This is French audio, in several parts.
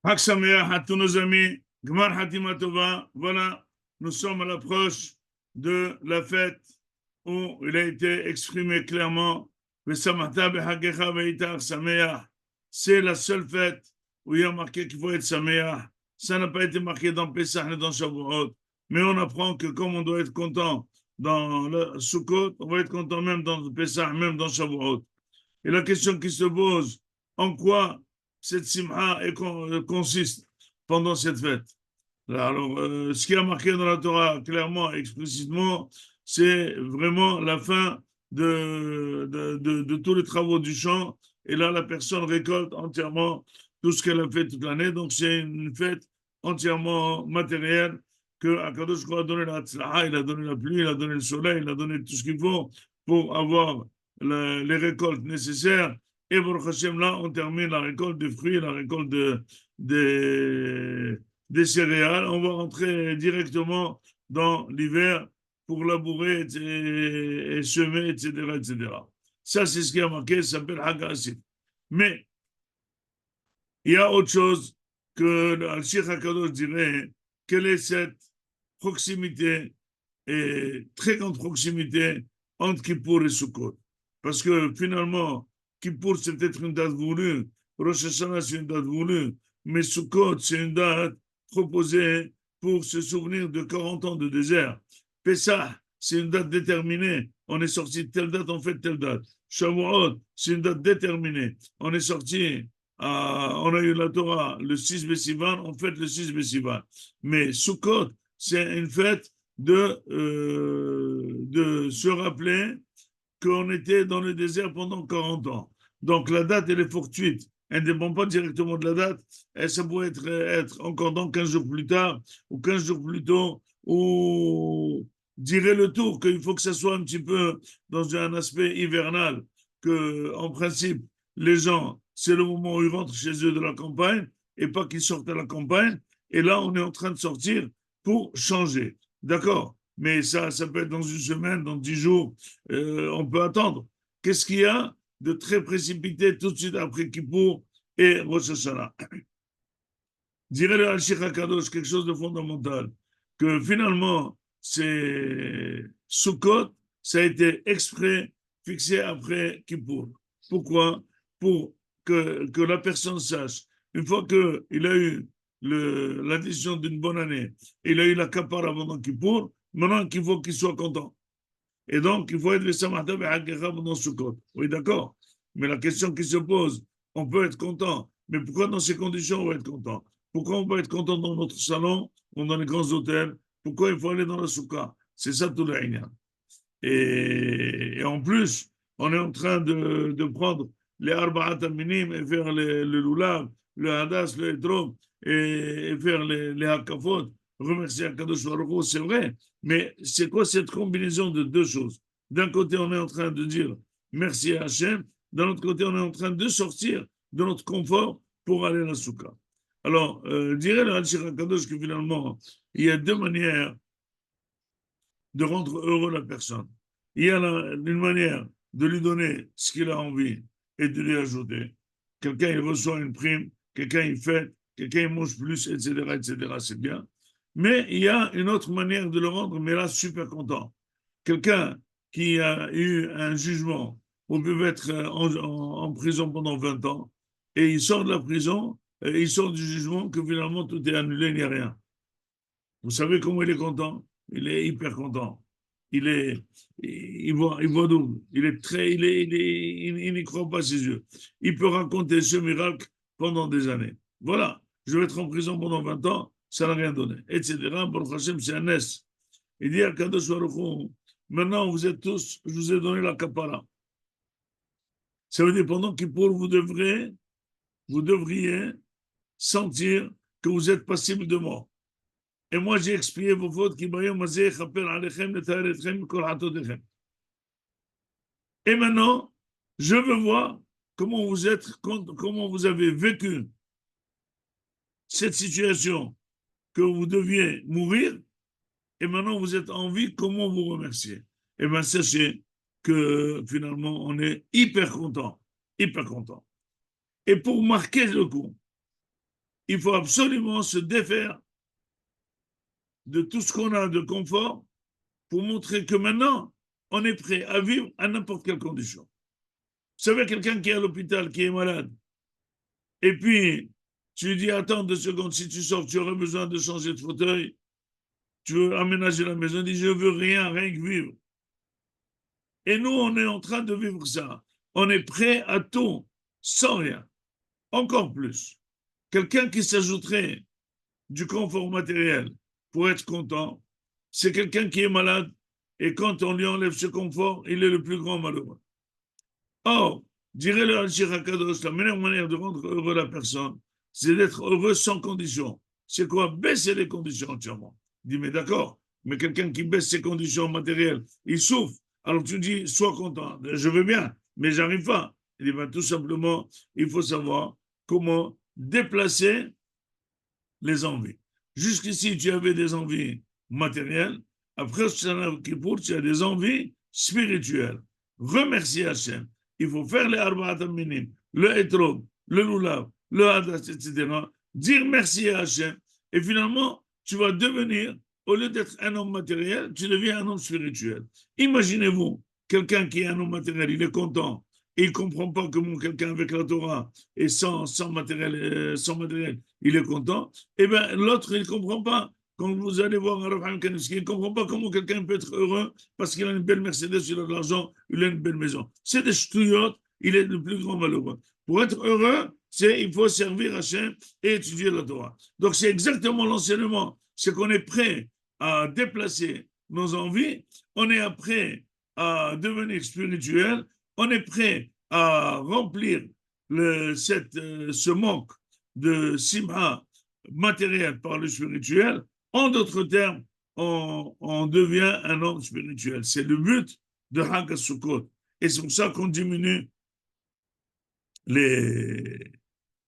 Chag Sameach à tous nos amis. Gmar Hatima Tova. Voilà, nous sommes à l'approche de la fête où il a été exprimé clairement Vesamachta bechagecha veitach Sameach. C'est la seule fête où il y a marqué qu'il faut être Sameach. Ça n'a pas été marqué dans Pesach ni dans Shavuot. Mais on apprend que comme on doit être content dans le Sukkot, on va être content même dans Pesach, même dans Shavuot. Et la question qui se pose, en quoi cette simha consiste pendant cette fête? Alors, ce qui est marqué dans la Torah, clairement, explicitement, c'est vraiment la fin de tous les travaux du champ. Et là, la personne récolte entièrement tout ce qu'elle a fait toute l'année. Donc, c'est une fête entièrement matérielle que Akadosh Baruch Hu a donné la tzlaha, il a donné la pluie, il a donné le soleil, il a donné tout ce qu'il faut pour avoir les récoltes nécessaires. Et Baruch Hashem, là, on termine la récolte des fruits, la récolte des céréales. On va rentrer directement dans l'hiver pour labourer et semer, etc., etc. Ça, c'est ce qui a marqué, ça s'appelle Hagasif. Mais il y a autre chose que le Sheikh HaKadosh dirait, quelle est cette proximité et très grande proximité entre Kippour et Sukkot. Parce que finalement, Kippour, c'est peut-être une date voulue, Rosh Hashanah, c'est une date voulue, mais Sukkot, c'est une date proposée pour se souvenir de 40 ans de désert. Pessah, c'est une date déterminée. On est sorti de telle date, on fait telle date. Shavuot, c'est une date déterminée. On est sorti, on a eu la Torah le 6 Bessivan, on fête le 6 Bessivan. Mais Sukkot, c'est une fête de se rappeler qu'on était dans le désert pendant 40 ans. Donc la date, elle est fortuite. Elle ne dépend pas directement de la date. Et ça pourrait être encore dans 15 jours plus tard ou 15 jours plus tôt ou dirait le tour qu'il faut que ça soit un petit peu dans un aspect hivernal, que en principe, les gens, c'est le moment où ils rentrent chez eux de la campagne et pas qu'ils sortent à la campagne. Et là, on est en train de sortir pour changer. D'accord? Mais ça peut être dans une semaine, dans 10 jours, on peut attendre. Qu'est-ce qu'il y a de très précipité tout de suite après Kippour et Rosh Hashanah? Dirait le Hachir HaKadosh quelque chose de fondamental, que finalement, c'est Sukkot, ça a été exprès fixé après Kippour. Pourquoi? Pour que la personne sache, une fois qu'il a eu la décision d'une bonne année, il a eu la capara pendant Kippour, maintenant qu'il faut qu'il soit content. Et donc, il faut être le Samahta Be'Hakecha pendant Sukkot. Oui, d'accord. Mais la question qui se pose, on peut être content, mais pourquoi dans ces conditions on va être content? Pourquoi on peut être content dans notre salon ou dans les grands hôtels? Pourquoi il faut aller dans la soukha? C'est ça tout le Inyan. Et en plus, on est en train de prendre les arba'at minim et faire le lulav, le hadas, le etrom et faire les hakafot, remercier Akadosh Baruch Hu, c'est vrai. Mais c'est quoi cette combinaison de deux choses? D'un côté, on est en train de dire merci à Hachem, d'un autre côté, on est en train de sortir de notre confort pour aller à la soukha. Alors, dirait le Hachir Akadosh que finalement, il y a deux manières de rendre heureux la personne. Il y a une manière de lui donner ce qu'il a envie et de lui ajouter. Quelqu'un, il reçoit une prime, quelqu'un, il fait, quelqu'un, il mange plus, etc., etc., c'est bien. Mais il y a une autre manière de le rendre, mais là, super content. Quelqu'un qui a eu un jugement, on peut être en prison pendant 20 ans, et il sort de la prison, et il sort du jugement que finalement tout est annulé, il n'y a rien. Vous savez comment il est content? Il est hyper content. Il est, il voit double. Il est très, il n'y croit pas à ses yeux. Il peut raconter ce miracle pendant des années. Voilà. Je vais être en prison pendant 20 ans, ça n'a rien donné, etc. Baruch Hashem, c'est un S. Il dit à Kadosh Baruch Hu, maintenant vous êtes tous, je vous ai donné la kapara. Ça veut dire pendant pour vous devriez sentir que vous êtes passible de mort. Et moi, j'ai expié vos fautes qui Et maintenant, je veux voir comment vous avez vécu cette situation que vous deviez mourir, et maintenant vous êtes en vie, comment vous remercier. Et bien, sachez que finalement, on est hyper content, hyper content. Et pour marquer le coup, il faut absolument se défaire de tout ce qu'on a de confort pour montrer que maintenant, on est prêt à vivre à n'importe quelle condition. Vous savez, quelqu'un qui est à l'hôpital, qui est malade, et puis tu lui dis, attends 2 secondes, si tu sors, tu aurais besoin de changer de fauteuil, tu veux aménager la maison, il dit, je veux rien, rien que vivre. Et nous, on est en train de vivre ça. On est prêt à tout, sans rien. Encore plus. Quelqu'un qui s'ajouterait du confort matériel pour être content, c'est quelqu'un qui est malade et quand on lui enlève ce confort, il est le plus grand malheureux. Or, dirait le Al-Shir HaKadosh, la meilleure manière de rendre heureux la personne, c'est d'être heureux sans condition. C'est quoi? Baisser les conditions entièrement. Il dit, mais d'accord, mais quelqu'un qui baisse ses conditions matérielles, il souffre. Alors tu dis, sois content, je veux bien, mais j'arrive pas. Il dit, ben, tout simplement, il faut savoir comment déplacer les envies. Jusqu'ici, tu avais des envies matérielles. Après Shana Kippour, tu as des envies spirituelles. Remercier Hachem. Il faut faire les Arba'at Minim, le Etrog, le Lulav, le Hadas, etc. Dire merci à Hachem. Et finalement, tu vas devenir, au lieu d'être un homme matériel, tu deviens un homme spirituel. Imaginez-vous, quelqu'un qui est un homme matériel, il est content, et il ne comprend pas comment quelqu'un avec la Torah et sans matériel, il est content, eh bien, l'autre, il ne comprend pas. Quand vous allez voir un Rav Kanevski, il ne comprend pas comment quelqu'un peut être heureux parce qu'il a une belle Mercedes, il a de l'argent, il a une belle maison. C'est des ch'touillottes, il est le plus grand malheureux. Pour être heureux, il faut servir Hachem et étudier la Torah. Donc, c'est exactement l'enseignement. C'est qu'on est prêt à déplacer nos envies, on est prêt à devenir spirituel, on est prêt à remplir ce manque de simha matériel par le spirituel. En d'autres termes, on devient un homme spirituel. C'est le but de Hag HaSukkot. Et c'est pour ça qu'on diminue les,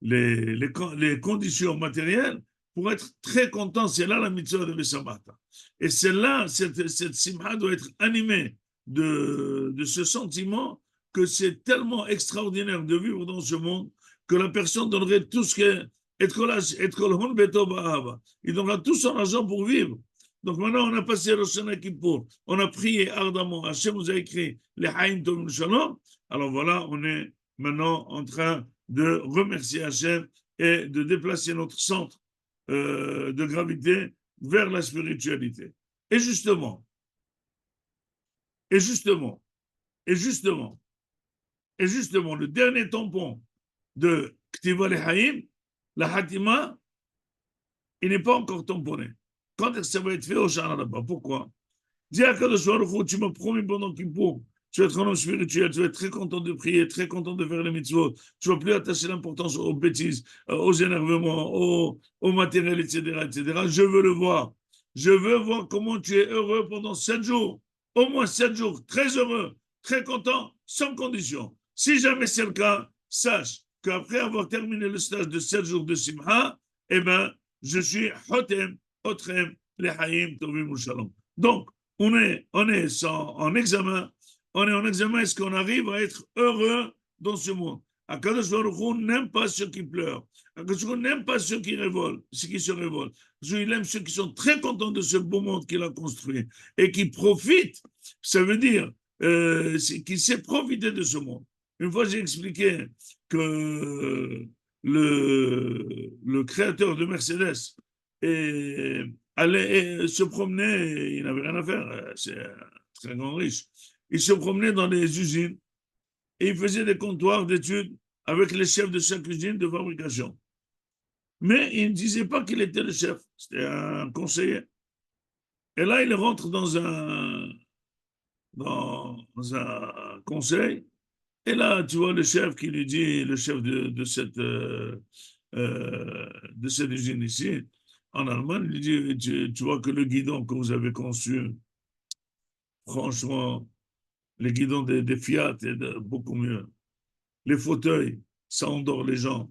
les conditions matérielles pour être très content. C'est là la mitzvah de Bessamata. Et c'est là, cette simha doit être animée de ce sentiment que c'est tellement extraordinaire de vivre dans ce monde que la personne donnerait tout ce qu'elle il donnera tout son argent pour vivre. Donc maintenant, on a passé le Shana Kippour, on a prié ardemment, Hachem nous a écrit les Haïm Tovim Shalom. Alors voilà, on est maintenant en train de remercier Hachem et de déplacer notre centre de gravité vers la spiritualité. Et justement, et justement, et justement, et justement, le dernier tampon de Ktiva les Haïm, la Hatima, il n'est pas encore tamponné. Quand est-ce que ça va être fait au Shana là-bas? Pourquoi? Dis à Kadosh Baruch Hu, tu m'as promis pendant Kippour, tu vas être un homme spirituel, tu vas être très content de prier, très content de faire les mitzvot, tu ne vas plus attacher l'importance aux bêtises, aux énervements, au matériel, etc., etc. Je veux le voir. Je veux voir comment tu es heureux pendant 7 jours. Au moins 7 jours, très heureux, très content, sans condition. Si jamais c'est le cas, sache qu'après avoir terminé le stage de 7 jours de Simha, eh bien, je suis Hotem, Otrem, Lehaim, Tovim, Shalom. Donc, on est en examen. On est en examen. Est-ce qu'on arrive à être heureux dans ce monde? Akadosh Baruch Hu n'aime pas ceux qui pleurent. Akadosh Baruch Hu n'aime pas ceux qui se révoltent. Il aime ceux qui sont très contents de ce beau monde qu'il a construit et qui profitent. Ça veut dire qu'il sait profiter de ce monde. Une fois, j'ai expliqué que le créateur de Mercedes allait se promener, il n'avait rien à faire, c'est un très grand riche. Il se promenait dans les usines et il faisait des comptoirs d'études avec les chefs de chaque usine de fabrication. Mais il ne disait pas qu'il était le chef, c'était un conseiller. Et là, il rentre dans un conseil. Et là, tu vois le chef qui lui dit, le chef de cette usine ici, en Allemagne, il lui dit, tu vois que le guidon que vous avez conçu, franchement, les guidons des Fiat est beaucoup mieux. Les fauteuils, ça endort les gens.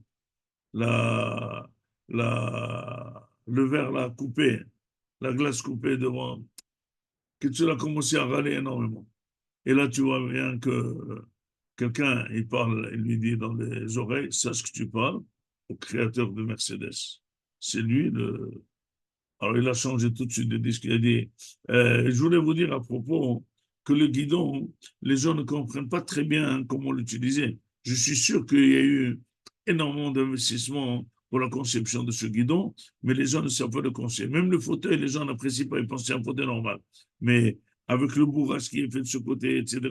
Le verre là coupé, la glace coupée devant, que tu as commencé à râler énormément. Et là, tu vois bien que quelqu'un, il parle, il lui dit dans les oreilles, sache que tu parles, au créateur de Mercedes. C'est lui le. Alors, il a changé tout de suite de disque. Il a dit, je voulais vous dire à propos que le guidon, les gens ne comprennent pas très bien comment l'utiliser. Je suis sûr qu'il y a eu énormément d'investissements pour la conception de ce guidon, mais les gens ne savent pas le conseiller. Même le fauteuil, les gens n'apprécient pas, ils pensent que c'est un fauteuil normal. Mais avec le bourrage qui est fait de ce côté, etc.,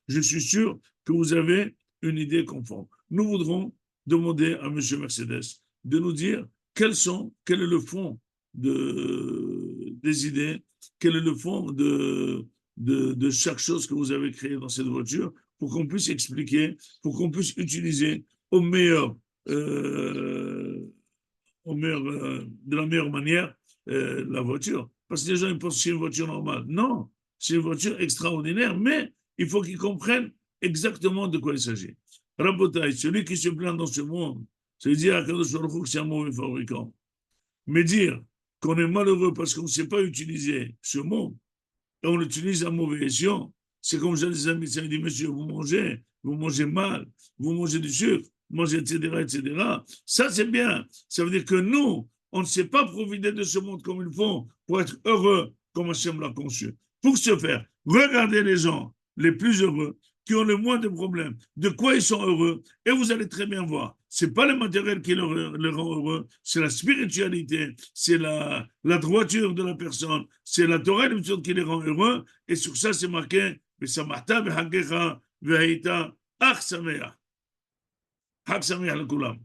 je suis sûr que vous avez une idée conforme. Nous voudrons demander à M. Mercedes de nous dire quel est le fond des idées, quel est le fond de chaque chose que vous avez créée dans cette voiture pour qu'on puisse expliquer, pour qu'on puisse utiliser au meilleur, de la meilleure manière la voiture. Parce que les gens ils pensent que c'est une voiture normale. Non, c'est une voiture extraordinaire, mais il faut qu'ils comprennent exactement de quoi il s'agit. Rabotaï, celui qui se plaint dans ce monde, ça veut dire à Kadosh Baruch Hu que c'est un mauvais fabricant. Mais dire qu'on est malheureux parce qu'on ne sait pas utiliser ce mot, et on l'utilise à mauvais escient, c'est comme j'ai des amis, ça me dit, monsieur, vous mangez mal, vous mangez du sucre, vous mangez, etc., etc. Ça, c'est bien. Ça veut dire que nous, on ne sait pas profiter de ce monde comme il faut pour être heureux comme Hachem l'a conçu. Pour ce faire, regardez les gens les plus heureux, qui ont le moins de problèmes, de quoi ils sont heureux, et vous allez très bien voir. Ce n'est pas le matériel qui les rend heureux, c'est la spiritualité, c'est la droiture de la personne, c'est la Torah qui les rend heureux, et sur ça c'est marqué, Besamata behagecha vehaita ach sameach. Chag sameach lekulam.